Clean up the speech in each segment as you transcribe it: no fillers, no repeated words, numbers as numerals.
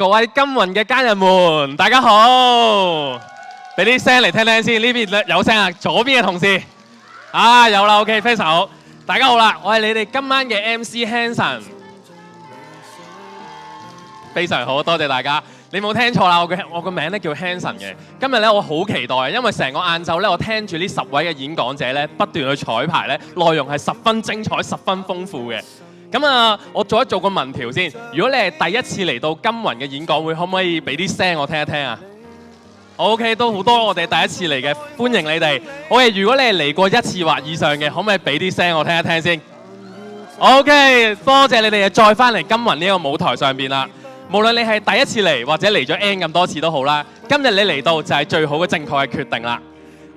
各位金雲嘅家人們，大家好！俾啲聲嚟聽聽先，呢邊有聲啊，左邊嘅同事啊有啦 ，OK， 非常好。大家好啦，我係你哋今晚嘅 MC Hanson， 非常好，多謝大家。你冇聽錯啦，我個名咧叫 Hanson 嘅。今日咧我好期待，因為成個晏晝咧我聽住呢10位嘅演講者咧不斷去彩排咧，內容係十分精彩、十分豐富嘅。咁啊，我做個民調先。如果你係第一次嚟到金雲嘅演講會，可唔可以俾啲聲我聽一聽啊 ？OK， 都好多我哋第一次嚟嘅，歡迎你哋。OK， 如果你係嚟過1次或以上嘅，可唔可以俾啲聲我聽一聽先 ？OK， 多謝你哋再翻嚟金雲呢個舞台上邊啦。無論你係第一次嚟或者嚟咗 N 咁多次都好啦，今日你嚟到就係最好嘅正確嘅決定啦。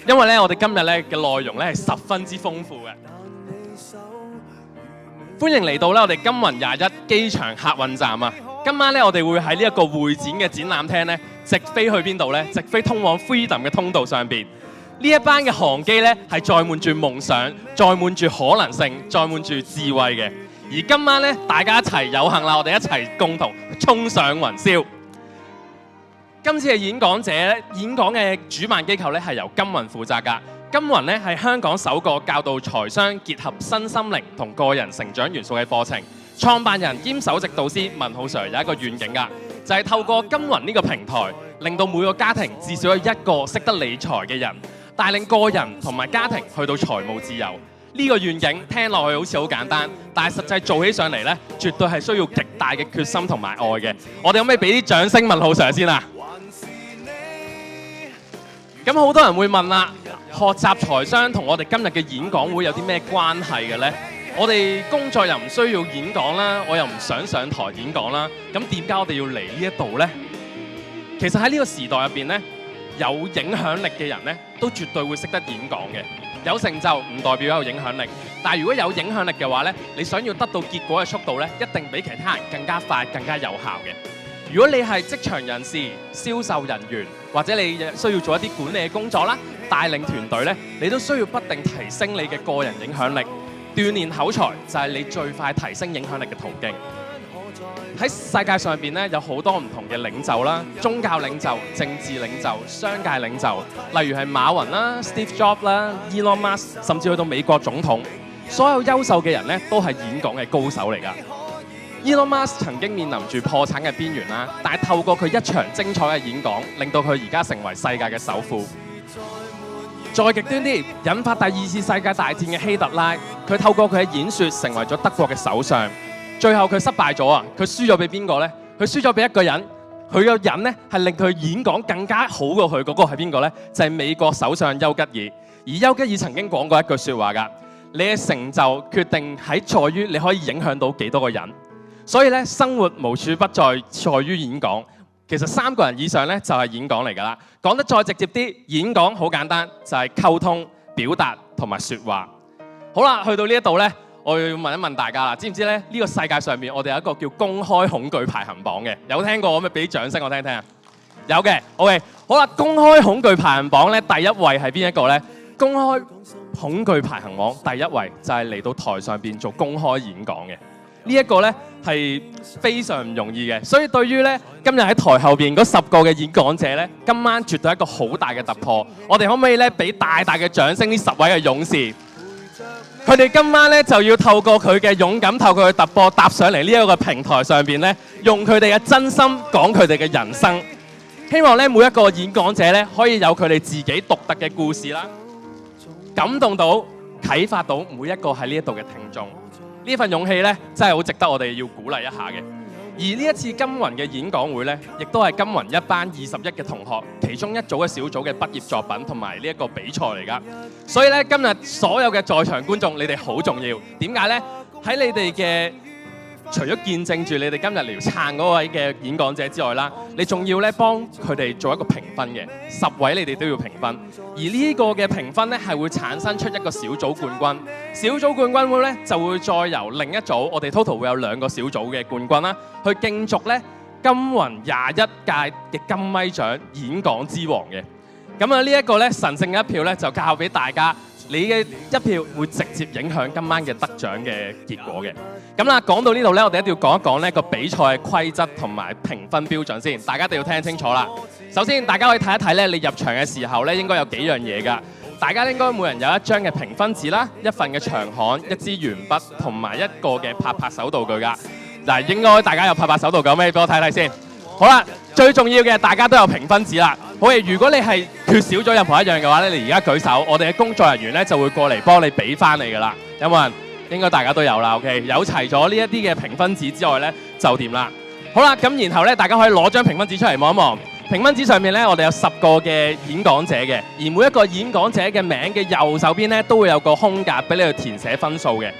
因為咧，我哋今日咧嘅內容咧係十分之豐富嘅。歡迎嚟到咧我哋金雲21機場客運站啊！今晚咧我哋會喺呢一個會展嘅展覽廳咧，直飛去邊度咧？直飛通往 Freedom 嘅通道上邊。呢一班嘅航機咧係載滿住夢想，載滿住可能性，載滿住智慧嘅。而今晚咧，大家一齊有幸啦，我哋一齊共同衝上雲霄。今次嘅演講者咧，演講嘅主辦機構咧係由金雲負責㗎。金雲咧係香港首個教導財商結合身心靈同個人成長元素嘅課程。創辦人兼首席導師文浩 Sir 有一個願景㗎，就係透過金雲呢個平台，令到每個家庭至少有一個識得理財嘅人，帶領個人同埋家庭去到財務自由。呢個願景聽落去好似好簡單，但係實際做起上嚟咧，絕對係需要極大嘅決心同埋愛嘅。我哋可唔可以俾啲掌聲文浩 Sir 先啊？咁好多人會問啦，學習財商同我哋今日嘅演講會有啲咩關係嘅呢？我哋工作又唔需要演講啦，我又唔想上台演講啦，咁點解我哋要嚟呢一度呢？其實喺呢個時代入邊呢，有影響力嘅人呢，都絕對會識得演講嘅。有成就唔代表有影響力，但係如果有影響力嘅話呢，你想要得到結果嘅速度呢，一定比其他人更加快、更加有效嘅。如果你係職場人士、銷售人員，或者你需要做一啲管理嘅工作啦，帶領團隊咧，你都需要不定提升你嘅個人影響力。鍛鍊口才就係你最快提升影響力嘅途徑。喺世界上邊咧，有好多唔同嘅領袖啦，宗教領袖、政治領袖、商界領袖，例如係馬雲啦、Steve Jobs 啦、Elon Musk， 甚至去到美國總統，所有優秀嘅人咧，都係演講嘅高手嚟㗎。Elon Musk 曾經面臨住破產嘅邊緣啦，但係透過佢一場精彩嘅演講，令到佢而家成為世界嘅首富。再極端啲，引發第2次世界大戰嘅希特拉，佢透過佢嘅演說成為咗德國嘅首相。最後佢失敗咗啊！佢輸咗俾邊個呢？佢輸咗俾一個人，佢個人呢係令佢演講更加好過佢嗰個係邊個呢？就係美國首相丘吉爾。而丘吉爾曾經講過一句説話㗎：你嘅成就決定在於你可以影響到幾多個人。所以咧，生活無處不在於演講。其實3個人以上咧就係演講嚟㗎啦。講得再直接啲，演講好簡單，就係溝通、表達同埋説話。好啦，去到呢一度咧，我要問一問大家啦，知唔知咧呢個世界上面我哋有一個叫公開恐懼排行榜嘅？有聽過？可唔可以俾啲掌聲我聽聽啊？有嘅 ，OK。好啦，公開恐懼排行榜咧第一位係邊一個咧？公開恐懼排行榜第一位就係嚟到台上邊做公開演講嘅。呢一個咧係非常唔容易嘅，所以對於咧今日喺台後邊嗰10個嘅演講者咧，今晚絕對係一個好大嘅突破。我哋可唔可以咧俾大大嘅掌聲呢10位嘅勇士？佢哋今晚咧就要透過佢嘅勇敢，透過佢突破，踏上嚟呢一個平台上邊咧，用佢哋嘅真心講佢哋嘅人生。希望咧每一個演講者咧可以有佢哋自己獨特嘅故事啦，感動到、啟發到每一個喺呢一度嘅聽眾。呢份勇氣咧，真係好值得我哋要鼓勵一下嘅。而呢一次金雲嘅演講會咧，亦都係金雲一班21嘅同學其中一組嘅小組嘅畢業作品同埋呢一個比賽嚟㗎。所以咧，今日所有嘅在場觀眾，你哋好重要。點解咧？喺你哋嘅除咗見證住你哋今日嚟撐嗰位嘅演講者之外啦，你仲要咧幫佢哋做一個評分嘅，10位你哋都要評分。而呢個嘅評分咧係會產生出一個小組冠軍，小組冠軍會咧就會再由另一組，我哋 total 會有2個小組嘅冠軍啦，去競逐咧金雲21屆嘅金咪獎演講之王嘅。咁啊呢一個咧神聖嘅一票咧就交俾大家你嘅一票會直接影響今晚嘅得獎嘅結果嘅。咁啦，講到呢度咧，我哋一定要講一講呢個比賽嘅規則同埋評分標準先，大家一定要聽清楚啦。首先，大家可以睇一睇咧，你入場嘅時候咧，應該有幾樣嘢㗎。大家應該每人有一張嘅評分紙啦，一份嘅長刊，一支鉛筆同埋一個嘅拍手道具㗎。嗱，應該大家有拍手道具咩？俾我睇睇先。好啦，最重要嘅大家都有評分紙啦。好嘅，如果你係缺少咗任何一樣嘅話咧，你而家舉手，我哋嘅工作人員咧就會過嚟幫你俾翻你㗎啦。有冇人？應該大家都有啦。OK， 有齊咗呢一啲嘅評分紙之外咧，就掂啦。好啦，咁然後咧，大家可以攞張評分紙出嚟望一望。評分紙上面咧，我哋有10個嘅演講者嘅，而每一個演講者嘅名嘅右手邊咧，都會有個空格俾你去填寫分數嘅。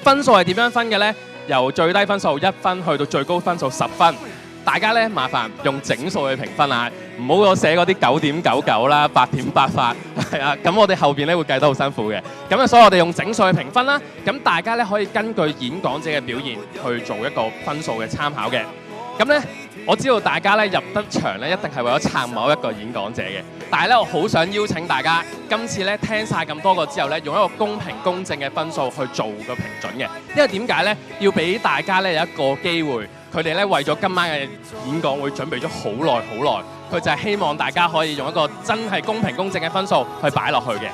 分數係點樣分嘅咧？由最低分數1分去到最高分數10分。大家咧麻煩用整數去評分啊，唔好我寫嗰啲9.99啦、8.8發，係啊，咁我哋後邊咧會計得好辛苦嘅。咁啊，所以我哋用整數去評分啦。咁大家咧可以根據演講者嘅表現去做一個分數嘅參考嘅。咁咧，我知道大家咧入得場咧一定係為咗撐某一個演講者嘅，但係咧我好想邀請大家今次咧聽晒咁多個之後咧，用一個公平公正嘅分數去做個評準嘅。因為點解咧？要俾大家咧有一個機會，佢哋咧為咗今晚嘅演講會準備咗好耐好耐，佢就係希望大家可以用一個真係公平公正嘅分數去擺落去嘅。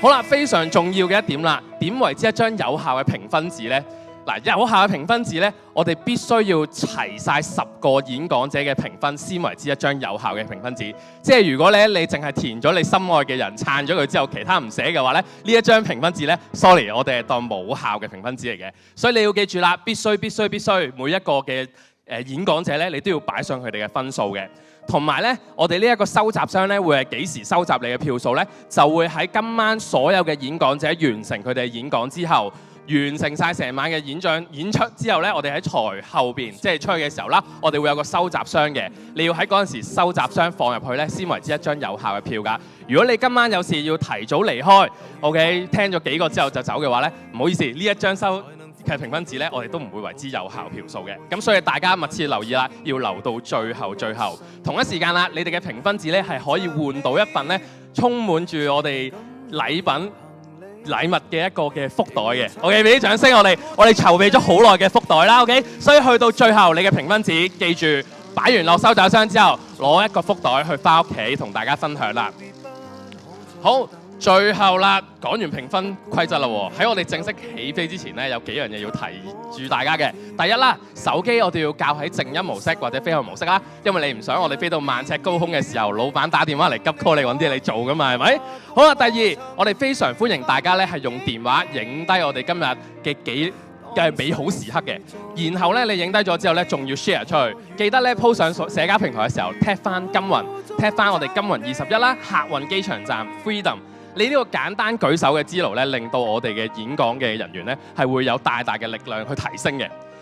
好啦，非常重要嘅一點啦，點為之一張有效嘅評分紙咧？嗱，有效嘅評分紙咧，我哋必須要齊晒10個演講者嘅評分，先為之一張有效嘅評分紙。即係如果咧你淨係填咗你心愛嘅人撐咗佢之後，其他唔寫嘅話咧，呢一張評分紙咧 ，sorry， 我哋係當冇效嘅評分紙嚟嘅。所以你要記住啦，必須每一個嘅演講者咧，你都要擺上佢哋嘅分數嘅。同埋咧，我哋呢一個收集箱咧，會係幾時收集你嘅票數咧？就會喺今晚所有嘅演講者完成佢哋嘅演講之後。完成晒成晚嘅演出之後咧，我哋喺台後邊，即係出去嘅時候啦，我哋會有個收集箱嘅。你要喺嗰陣時收集箱放入去咧，先為之一張有效嘅票㗎。如果你今晚有事要提早離開 ，OK， 聽咗幾個之後就走嘅話咧，唔好意思，呢一張收嘅評分紙咧，我哋都唔會為之有效票數嘅。咁所以大家密切留意啦，要留到最後。同一時間啦，你哋嘅評分紙咧係可以換到一份咧，充滿住我哋禮物嘅一個嘅福袋嘅 ，OK， 俾啲掌聲我哋籌備咗好耐嘅福袋啦 ，OK， 所以去到最後你嘅評分紙，記住擺完落收集箱之後，攞一個福袋去返屋企同大家分享啦。好，最後啦，講完評分規則啦喎，喺我哋正式起飛之前咧，有幾樣嘢要提住大家嘅。第一啦，手機我哋要校喺靜音模式或者飛行模式啦，因為你唔想我哋飛到萬尺高空嘅時候，老闆打電話嚟急 call 你揾啲你做噶嘛，係咪？好啦，第二，我哋非常歡迎大家咧係用電話影低我哋今日嘅美好時刻嘅，然後咧你影低咗之後咧，仲要 share 出去，記得咧 po 上社交平台嘅時候 tag 翻金雲 ，tag 翻我哋金雲21啦，客運機場站 Freedom。你呢個簡單舉手嘅之勞咧，令到我哋嘅演講嘅人員咧係會有大嘅力量去提升嘅。